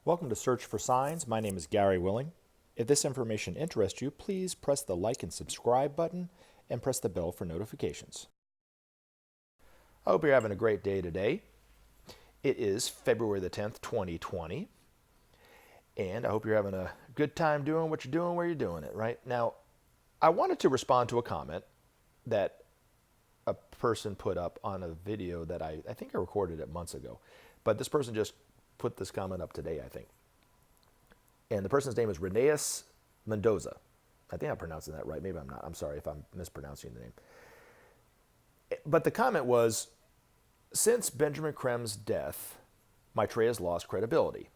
Welcome to Search for Signs. My name is Gary Willing. If this information interests you, please press the like and subscribe button and press the bell for notifications. I hope you're having a great day today. It is February the 10th, 2020, and I hope you're having a good time doing what you're doing where you're doing it, right? Now, I wanted to respond to a comment that a person put up on a video that I think I recorded it months ago, but this person just put this comment up today, I think. And the person's name is Nelson Mandela. I think I'm pronouncing that right. Maybe I'm not. I'm sorry if I'm mispronouncing the name. But the comment was, since Benjamin Creme's death, Maitreya has lost credibility.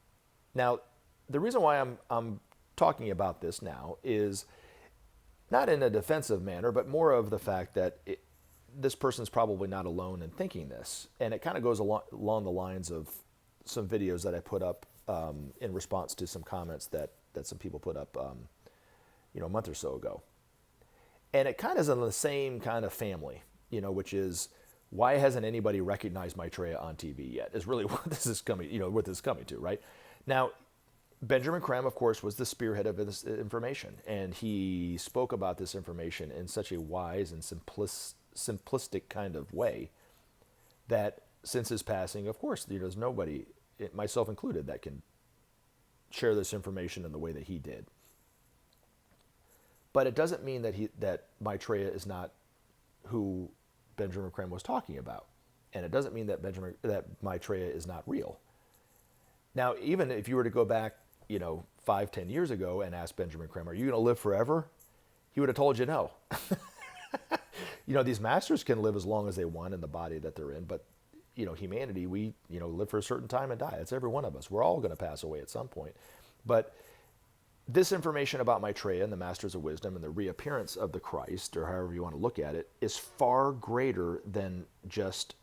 Now, the reason why I'm talking about this now is not in a defensive manner, but more of the fact that this person's probably not alone in thinking this. And it kind of goes along the lines of some videos that I put up in response to some comments that some people put up a month or so ago. And it kind of is in the same kind of family, which is, why hasn't anybody recognized Maitreya on TV yet, is really what this is coming, what this is coming to, right? Now, Benjamin Creme, of course, was the spearhead of this information, and he spoke about this information in such a wise and simplistic kind of way that since his passing, of course, there's nobody, myself included, that can share this information in the way that he did. But it doesn't mean that Maitreya is not who Benjamin Creme was talking about, and it doesn't mean that Maitreya is not real. Now, even if you were to go back, 5-10 years ago and ask Benjamin Creme, "Are you going to live forever?" He would have told you no. These masters can live as long as they want in the body that they're in, but humanity, we, live for a certain time and die. It's every one of us. We're all going to pass away at some point. But this information about Maitreya and the Masters of Wisdom and the reappearance of the Christ, or however you want to look at it, is far greater than just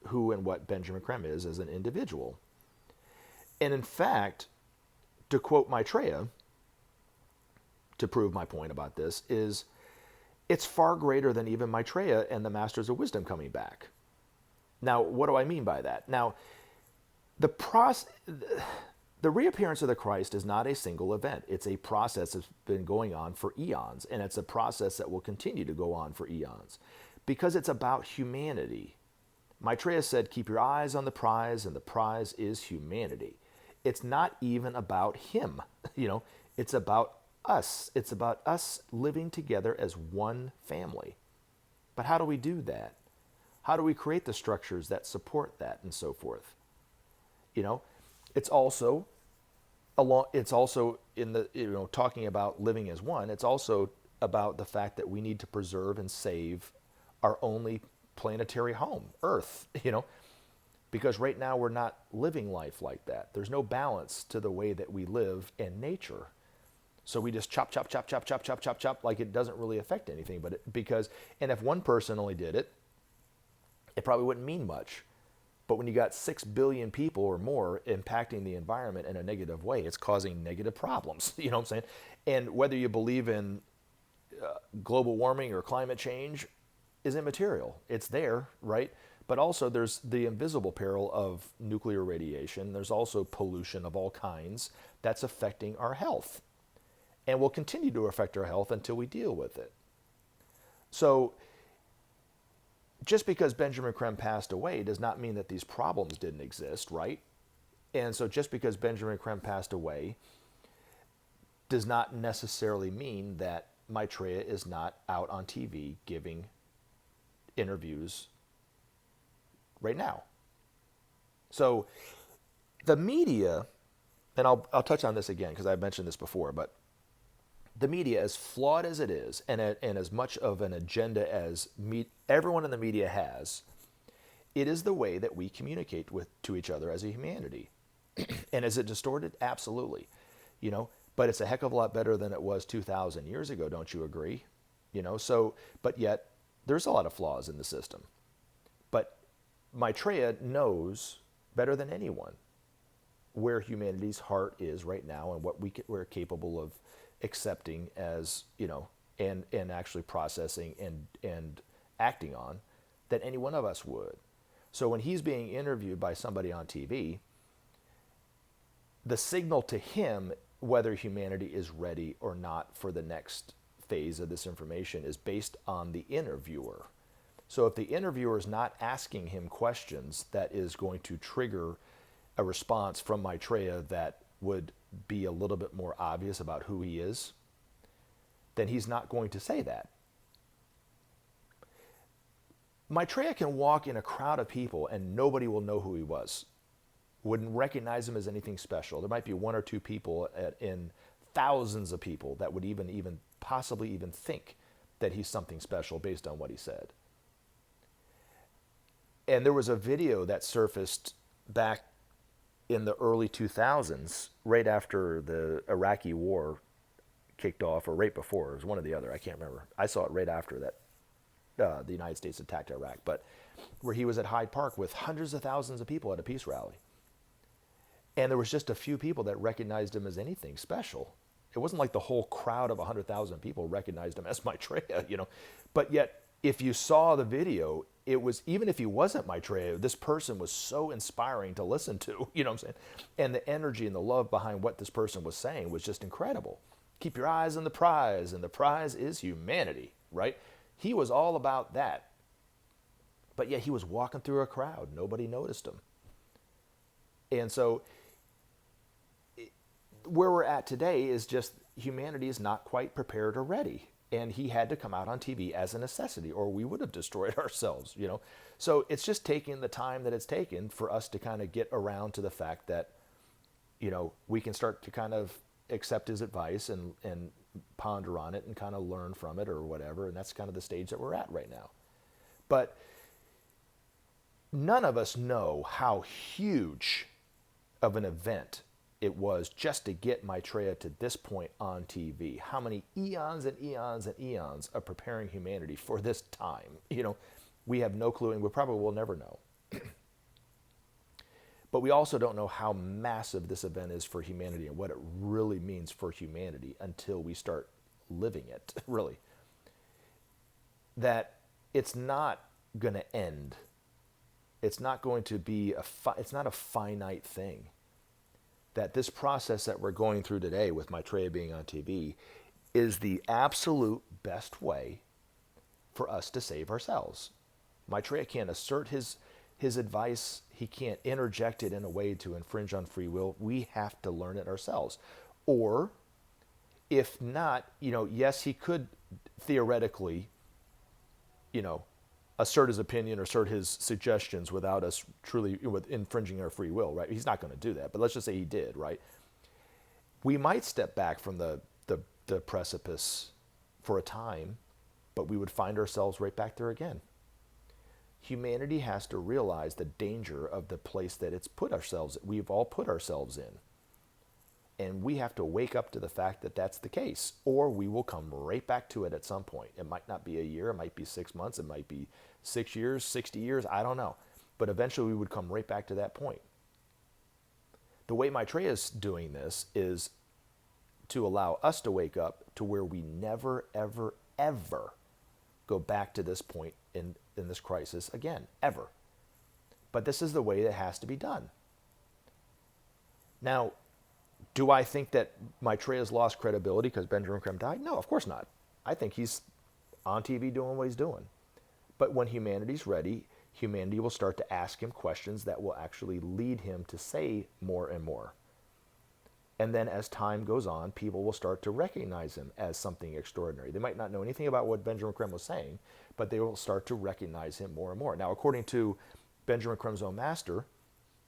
who and what Benjamin Creme is as an individual. And in fact, to quote Maitreya, to prove my point about this, is it's far greater than even Maitreya and the Masters of Wisdom coming back. Now, what do I mean by that? Now, the reappearance of the Christ is not a single event. It's a process that's been going on for eons, and it's a process that will continue to go on for eons because it's about humanity. Maitreya said, keep your eyes on the prize, and the prize is humanity. It's not even about him, it's about us. It's about us living together as one family. But how do we do that? How do we create the structures that support that and so forth? It's also in the, talking about living as one, it's also about the fact that we need to preserve and save our only planetary home, Earth, because right now we're not living life like that. There's no balance to the way that we live in nature. So we just chop, chop, chop, chop, chop, chop, chop, chop, like it doesn't really affect anything. And if one person only did it, it probably wouldn't mean much. But when you got 6 billion people or more impacting the environment in a negative way, it's causing negative problems. You know what I'm saying? And whether you believe in global warming or climate change is immaterial. It's there, right? But also there's the invisible peril of nuclear radiation. There's also pollution of all kinds that's affecting our health and will continue to affect our health until we deal with it. So just because Benjamin Creme passed away does not mean that these problems didn't exist, right? And so just because Benjamin Creme passed away does not necessarily mean that Maitreya is not out on TV giving interviews right now. So the media, and I'll touch on this again because I've mentioned this before, but the media, as flawed as it is, and as much of an agenda as everyone in the media has, it is the way that we communicate to each other as a humanity. And is it distorted? Absolutely. But it's a heck of a lot better than it was 2,000 years ago, don't you agree? But yet, there's a lot of flaws in the system. But Maitreya knows better than anyone where humanity's heart is right now and what we're capable of accepting as, and actually processing and acting on than any one of us would. So when he's being interviewed by somebody on TV, the signal to him whether humanity is ready or not for the next phase of this information is based on the interviewer. So if the interviewer is not asking him questions that is going to trigger a response from Maitreya that would be a little bit more obvious about who he is, then he's not going to say that. Maitreya can walk in a crowd of people and nobody will know who he was. Wouldn't recognize him as anything special. There might be one or two people in thousands of people that would even possibly even think that he's something special based on what he said. And there was a video that surfaced back in the early 2000s, right after the Iraqi war kicked off, or right before. It was one or the other. I can't remember. I saw it right after that the United States attacked Iraq. But where he was at Hyde Park with hundreds of thousands of people at a peace rally. And there was just a few people that recognized him as anything special. It wasn't like the whole crowd of 100,000 people recognized him as Maitreya, But yet, if you saw the video, it was, even if he wasn't Maitreya, this person was so inspiring to listen to, you know what I'm saying? And the energy and the love behind what this person was saying was just incredible. Keep your eyes on the prize, and the prize is humanity, right? He was all about that. But yet he was walking through a crowd. Nobody noticed him. And so where we're at today is just humanity is not quite prepared or ready. And he had to come out on TV as a necessity, or we would have destroyed ourselves, So it's just taking the time that it's taken for us to kind of get around to the fact that, we can start to kind of accept his advice and ponder on it and kind of learn from it or whatever. And that's kind of the stage that we're at right now. But none of us know how huge of an event it was just to get Maitreya to this point on TV. How many eons and eons and eons of preparing humanity for this time? We have no clue, and we probably will never know. But we also don't know how massive this event is for humanity and what it really means for humanity until we start living it, really. That it's not going to end. It's not going to be it's not a finite thing. That this process that we're going through today with Maitreya being on TV is the absolute best way for us to save ourselves. Maitreya can't assert his advice. He can't interject it in a way to infringe on free will. We have to learn it ourselves. Or, if not, yes, he could theoretically, assert his opinion or assert his suggestions without us truly with infringing our free will, right? He's not going to do that, but let's just say he did, right? We might step back from the precipice for a time, but we would find ourselves right back there again. Humanity has to realize the danger of the place that we've all put ourselves in. And we have to wake up to the fact that that's the case, or we will come right back to it at some point. It might not be a year, it might be 6 months, it might be 6 years, 60 years, I don't know. But eventually we would come right back to that point. The way Maitreya is doing this is to allow us to wake up to where we never, ever, ever go back to this point in this crisis again, ever. But this is the way it has to be done. Now, do I think that Maitreya's lost credibility because Benjamin Creme died? No, of course not. I think he's on TV doing what he's doing. But when humanity's ready, humanity will start to ask him questions that will actually lead him to say more and more. And then as time goes on, people will start to recognize him as something extraordinary. They might not know anything about what Benjamin Creme was saying, but they will start to recognize him more and more. Now, according to Benjamin Creme's own master,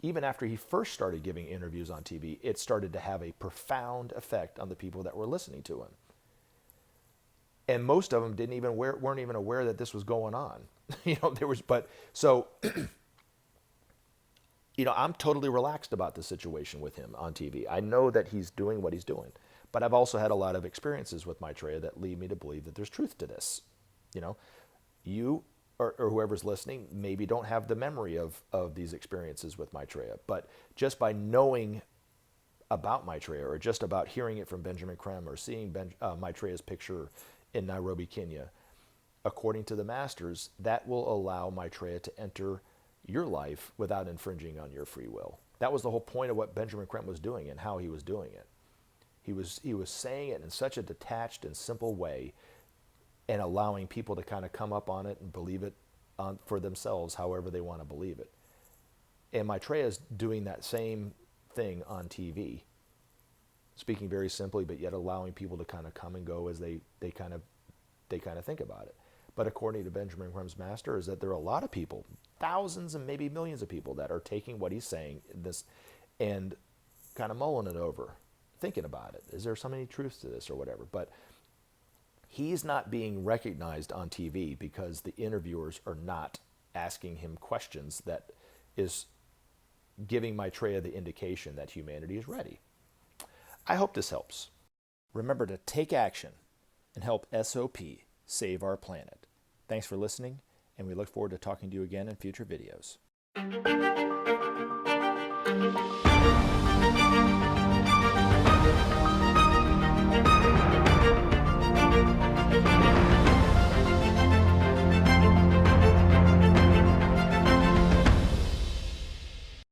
even after he first started giving interviews on TV, it started to have a profound effect on the people that were listening to him. And most of them weren't even aware that this was going on. I'm totally relaxed about the situation with him on TV. I know that he's doing what he's doing, but I've also had a lot of experiences with Maitreya that lead me to believe that there's truth to this. You or whoever's listening maybe don't have the memory of these experiences with Maitreya, but just by knowing about Maitreya, or just about hearing it from Benjamin Creme, or seeing Maitreya's picture in Nairobi, Kenya, according to the masters, that will allow Maitreya to enter your life without infringing on your free will. That was the whole point of what Benjamin Creme was doing and how he was doing it. He was saying it in such a detached and simple way and allowing people to kind of come up on it and believe it for themselves however they want to believe it. And Maitreya is doing that same thing on TV, speaking very simply, but yet allowing people to kind of come and go as they kind of think about it. But according to Benjamin Creme's master, is that there are a lot of people, thousands and maybe millions of people, that are taking what he's saying this and kind of mulling it over, thinking about it. Is there so many truths to this or whatever? But he's not being recognized on TV because the interviewers are not asking him questions that is giving Maitreya the indication that humanity is ready. I hope this helps. Remember to take action and help SOP save our planet. Thanks for listening, and we look forward to talking to you again in future videos.